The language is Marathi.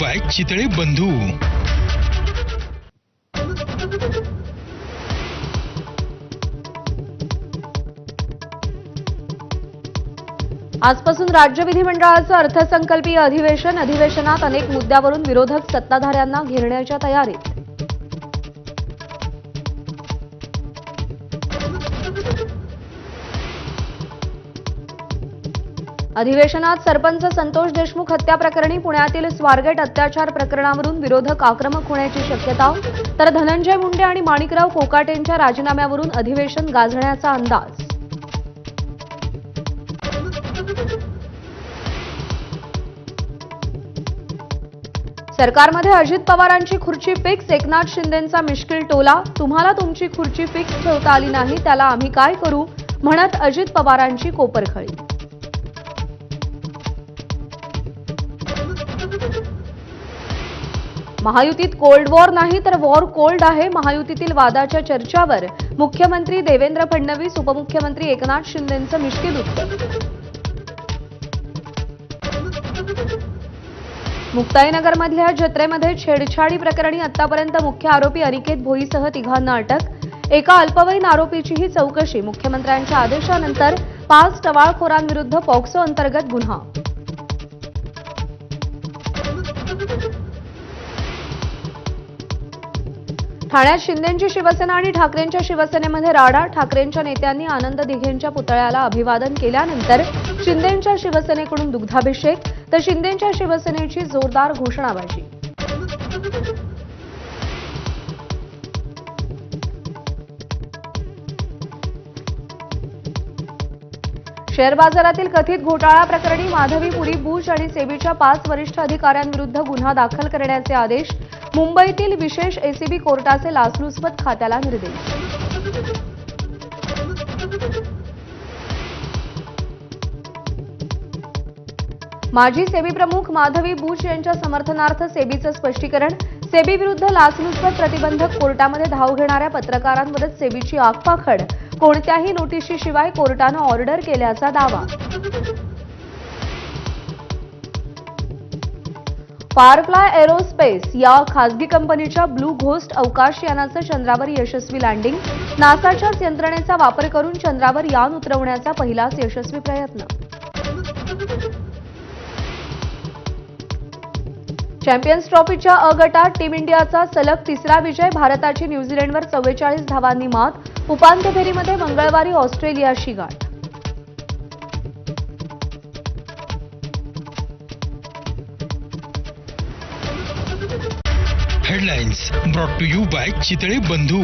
बाय चितळे बंधू. आजपासून राज्य विधिमंडळाचं अर्थसंकल्पीय अधिवेशनात अनेक मुद्द्यावरून विरोधक सत्ताधाऱ्यांना घेरण्याच्या तयारीत. अधिवेशनात सरपंच संतोष देशमुख हत्या प्रकरणी पुण्यातील स्वारगेट अत्याचार प्रकरणावरून विरोधक आक्रमक होण्याची शक्यता, तर धनंजय मुंडे आणि माणिकराव कोकाटेंच्या राजीनाम्यावरून अधिवेशन गाजण्याचा अंदाज. सरकारमध्ये अजित पवारांची खुर्ची फिक्स, एकनाथ शिंदेंचा मिश्किल टोला. तुम्हाला तुमची खुर्ची फिक्स ठेवता आली नाही, त्याला आम्ही काय करू, म्हणत अजित पवारांची कोपरखळी. महायुतीत कोल्ड वॉर नाही तर वॉर कोल्ड आहे. महायुतीतील वादाच्या चर्चावर मुख्यमंत्री देवेंद्र फडणवीस, उपमुख्यमंत्री एकनाथ शिंदेंचं मिश्किल उत्तर. मुक्ताईनगरमधल्या जत्रेमध्ये छेडछाडी प्रकरणी आतापर्यंत मुख्य आरोपी अनिकेत भोईसह तिघांना अटक. एका अल्पवयीन आरोपीचीही चौकशी. मुख्यमंत्र्यांच्या आदेशानंतर 5 टवाळखोरांविरुद्ध पॉक्सो अंतर्गत गुन्हा. ठाण्यात शिंदेंची शिवसेना आणि ठाकरेंच्या शिवसेनेमध्ये राडा. ठाकरेंच्या नेत्यांनी आनंद दिघेंच्या पुतळ्याला अभिवादन केल्यानंतर शिंदेंच्या शिवसेनेकडून दुग्धाभिषेक, तर शिंदेंच्या शिवसेनेची जोरदार घोषणाबाजी. शेअर बाजारातील कथित घोटाळा प्रकरणी माधवी पुरी बुश आणि सेबीच्या 5 वरिष्ठ अधिकाऱ्यांविरुद्ध गुन्हा दाखल करण्याचे आदेश. मुंबईतील विशेष एसीबी कोर्टाचे लाचलुचपत खात्याला निर्देश. माजी सेबी प्रमुख माधवी बुश यांच्या समर्थनार्थ सेबीचं स्पष्टीकरण. सेबी विरुद्ध लाचलुचपत प्रतिबंधक कोर्टामध्ये धाव घेणाऱ्या पत्रकारांवरच सेबीची आगपाखड. कोणत्याही नोटीशीशिवाय कोर्टानं ऑर्डर केल्याचा दावा. फायरफ्लाय एरोस्पेस या खासगी कंपनीच्या ब्लू घोस्ट अवकाश यानाचं चंद्रावर यशस्वी लँडिंग. नासाच्याच यंत्रणेचा वापर करून चंद्रावर यान उतरवण्याचा पहिलाच यशस्वी प्रयत्न. चॅम्पियन्स ट्रॉफीच्या अ गटात टीम इंडियाचा सलग 3रा विजय. भारताची न्यूझीलंडवर 44 धावांनी मात. उपांत्य फेरीमध्ये मंगळवारी ऑस्ट्रेलियाशी गाठ. Headlines brought to you by Chitale बंधू.